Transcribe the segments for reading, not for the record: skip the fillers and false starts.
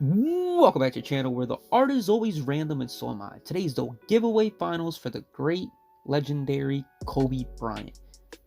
Welcome back to the channel where the art is always random and so am I. Today's the giveaway finals for the great, legendary Kobe Bryant.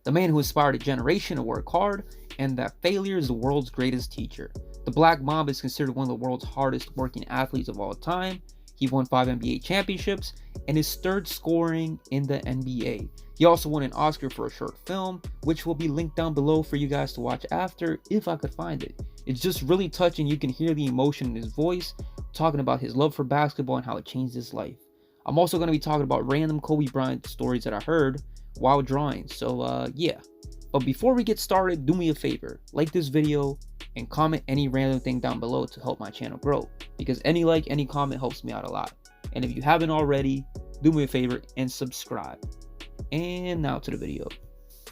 The man who inspired a generation to work hard and that failure is the world's greatest teacher. The Black Mamba is considered one of the world's hardest working athletes of all time. He won 5 NBA championships and is third scoring in the NBA. He also won an Oscar for a short film, which will be linked down below for you guys to watch after if I could find it. It's just really touching. You can hear the emotion in his voice, talking about his love for basketball and how it changed his life. I'm also going to be talking about random Kobe Bryant stories that I heard while drawing. So, yeah. But before we get started, do me a favor. Like this video and comment any random thing down below to help my channel grow. Because any like, any comment helps me out a lot. And if you haven't already, do me a favor and subscribe. And now to the video.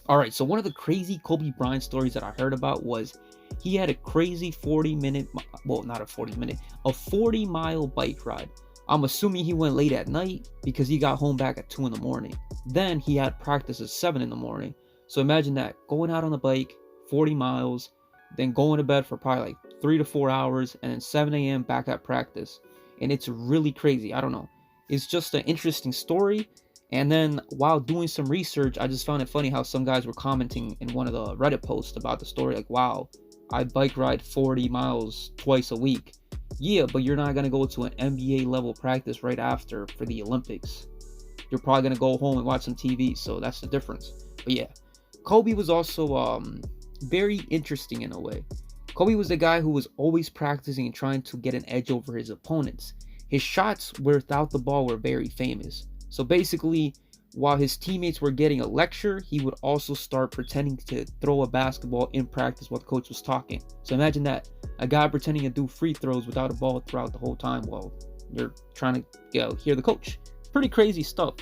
Alright, so one of the crazy Kobe Bryant stories that I heard about was he had a crazy 40-mile bike ride. I'm assuming he went late at night because he got home back at 2 in the morning. Then he had practice at 7 in the morning. So imagine that, going out on the bike, 40 miles, then going to bed for probably like 3 to 4 hours, and then 7 a.m. back at practice. And it's really crazy. I don't know. It's just an interesting story. And then while doing some research, I just found it funny how some guys were commenting in one of the Reddit posts about the story. Like, wow, I bike ride 40 miles twice a week. Yeah, but you're not going to go to an NBA level practice right after for the Olympics. You're probably going to go home and watch some TV. So that's the difference. But yeah, Kobe was also very interesting in a way. Kobe was the guy who was always practicing and trying to get an edge over his opponents. His shots without the ball were very famous. So basically, while his teammates were getting a lecture, he would also start pretending to throw a basketball in practice while the coach was talking. So imagine that, a guy pretending to do free throws without a ball throughout the whole time while you're trying to hear the coach. Pretty crazy stuff.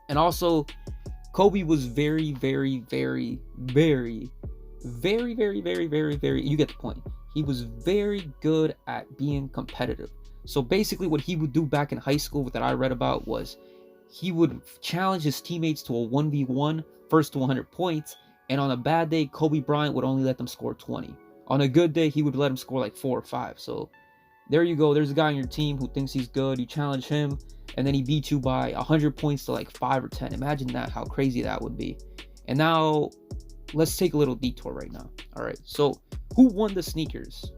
And also, Kobe was very, you get the point. He was very good at being competitive. So basically what he would do back in high school that I read about was he would challenge his teammates to a 1v1, first to 100 points, and on a bad day, Kobe Bryant would only let them score 20. On a good day, he would let them score like 4 or 5. So there you go. There's a guy on your team who thinks he's good. You challenge him, and then he beats you by 100 points to like 5 or 10. Imagine that, how crazy that would be. And now, let's take a little detour right now. All right, so who won the sneakers?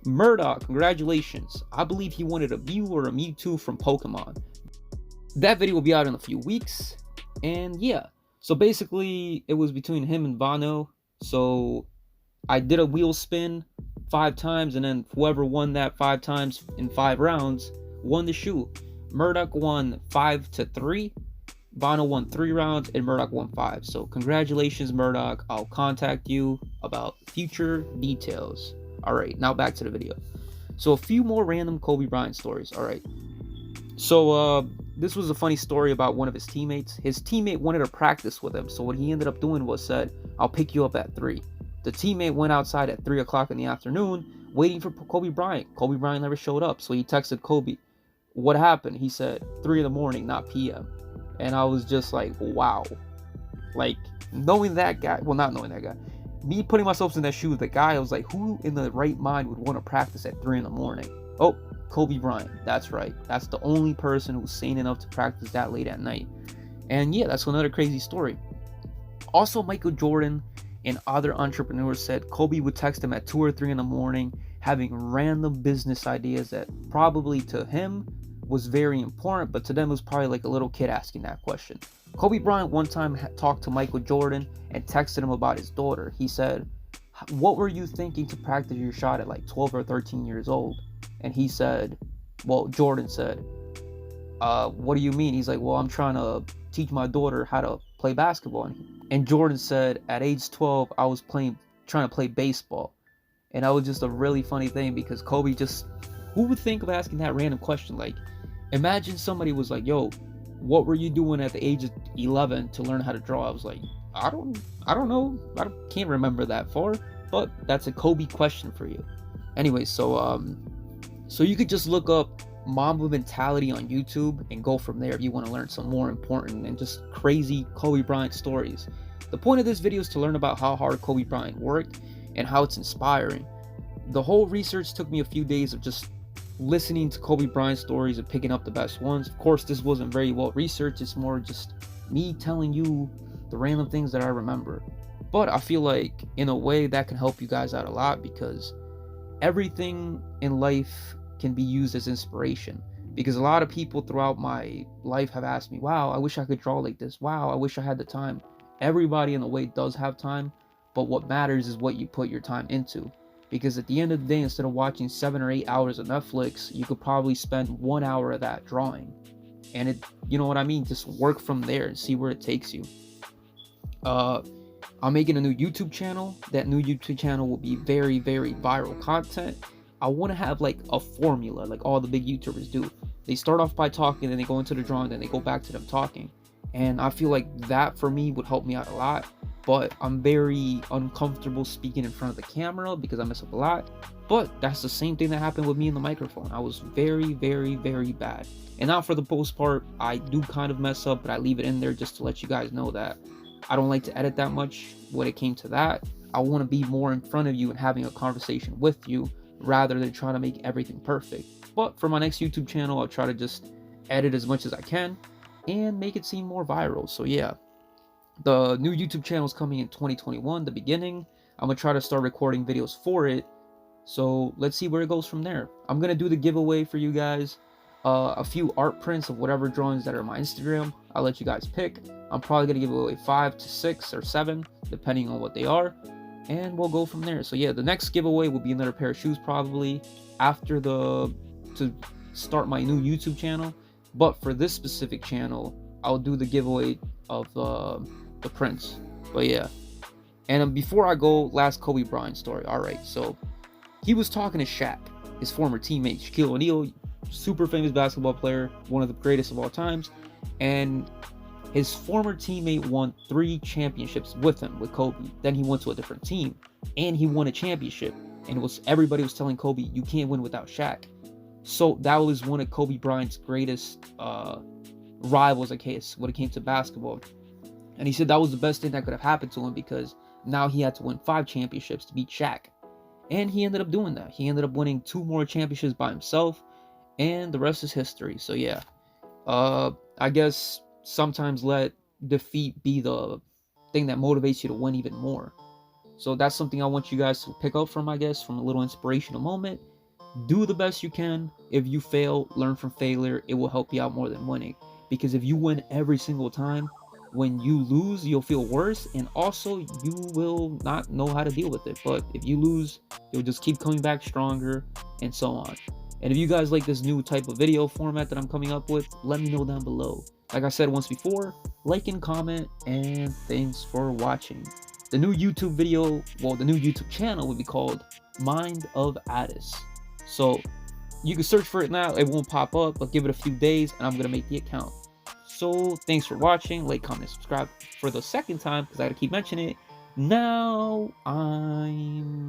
Murdoch, congratulations. I believe he wanted a Mew or a Mewtwo from Pokemon. That video will be out in a few weeks. And yeah, so basically it was between him and Vano. So I did a wheel spin 5 times, and then whoever won that 5 times in 5 rounds won the shoe. Murdoch won 5-3. Vano won 3 rounds and Murdoch won 5. So congratulations, Murdoch. I'll contact you about future details. Alright, now back to the video. So a few more random Kobe Bryant stories. Alright. So this was a funny story about one of his teammates. His teammate wanted to practice with him. So what he ended up doing was said, I'll pick you up at 3. The teammate went outside at 3 o'clock in the afternoon waiting for Kobe Bryant. Kobe Bryant never showed up. So he texted Kobe, what happened? He said 3 in the morning, not PM. And I was just like, wow. Like, knowing that guy, well, not knowing that guy, me putting myself in that shoe with the guy, I was like, who in the right mind would want to practice at 3 in the morning? Oh, Kobe Bryant. That's right. That's the only person who's sane enough to practice that late at night. And yeah, that's another crazy story. Also, Michael Jordan and other entrepreneurs said Kobe would text him at 2 or 3 in the morning, having random business ideas that probably to him was very important, but to them it was probably like a little kid asking that question. Kobe Bryant one time talked to Michael Jordan and texted him about his daughter. He said, what were you thinking to practice your shot at like 12 or 13 years old? And he said, well, Jordan said, what do you mean? He's like, well, I'm trying to teach my daughter how to play basketball. And Jordan said, at age 12, I was trying to play baseball. And that was just a really funny thing because Kobe just, who would think of asking that random question? Like, imagine somebody was like, yo, what were you doing at the age of 11 to learn how to draw? I was like, I don't know. I can't remember that far, but that's a Kobe question for you. Anyway, so you could just look up Mamba mentality on YouTube and go from there if you want to learn some more important and just crazy Kobe Bryant stories. The point of this video is to learn about how hard Kobe Bryant worked and how it's inspiring. The whole research took me a few days of just listening to Kobe Bryant stories and picking up the best ones. Of course, this wasn't very well researched. It's more just me telling you the random things that I remember. But I feel like in a way that can help you guys out a lot, because everything in life can be used as inspiration. Because a lot of people throughout my life have asked me, wow, I wish I could draw like this. Wow, I wish I had the time. Everybody in a way does have time, but what matters is what you put your time into. Because at the end of the day, instead of watching 7 or 8 hours of Netflix, you could probably spend 1 hour of that drawing. And it, you know what I mean? Just work from there and see where it takes you. I'm making a new YouTube channel. That new YouTube channel will be very, very viral content. I want to have like a formula, like all the big YouTubers do. They start off by talking, then they go into the drawing, then they go back to them talking. And I feel like that for me would help me out a lot. But I'm very uncomfortable speaking in front of the camera because I mess up a lot. But that's the same thing that happened with me in the microphone. I was very, very, very bad. And now for the most part, I do kind of mess up, but I leave it in there just to let you guys know that I don't like to edit that much when it came to that. I want to be more in front of you and having a conversation with you rather than trying to make everything perfect. But for my next YouTube channel, I'll try to just edit as much as I can and make it seem more viral. So yeah. The new YouTube channel is coming in 2021, the beginning. I'm going to try to start recording videos for it. So let's see where it goes from there. I'm going to do the giveaway for you guys. A few art prints of whatever drawings that are on my Instagram. I'll let you guys pick. I'm probably going to give away 5 to 6 or 7, depending on what they are. And we'll go from there. So yeah, the next giveaway will be another pair of shoes probably after to start my new YouTube channel. But for this specific channel, I'll do the giveaway of the prints. But yeah, and before I go, last Kobe Bryant story. All right, so he was talking to Shaq, his former teammate Shaquille O'Neal, super famous basketball player, one of the greatest of all times, and his former teammate won 3 championships with him, with Kobe. Then he went to a different team and he won a championship, and everybody was telling Kobe, you can't win without Shaq. So that was one of Kobe Bryant's greatest rivals, I guess, when it came to basketball. And he said that was the best thing that could have happened to him, because now he had to win 5 championships to beat Shaq. And he ended up doing that. He ended up winning 2 more championships by himself, and the rest is history. So yeah, I guess sometimes let defeat be the thing that motivates you to win even more. So that's something I want you guys to pick up from, I guess, from a little inspirational moment. Do the best you can. If you fail, learn from failure. It will help you out more than winning. Because if you win every single time, when you lose, you'll feel worse, and also you will not know how to deal with it. But if you lose, you'll just keep coming back stronger, and so on. And if you guys like this new type of video format that I'm coming up with, let me know down below. Like I said once before, like and comment, and thanks for watching. The new YouTube video, well, the new YouTube channel will be called Mind of Addis. So you can search for it now. It won't pop up, but give it a few days and I'm going to make the account. So thanks for watching. Like, comment, subscribe for the second time because I got to keep mentioning it. Now I'm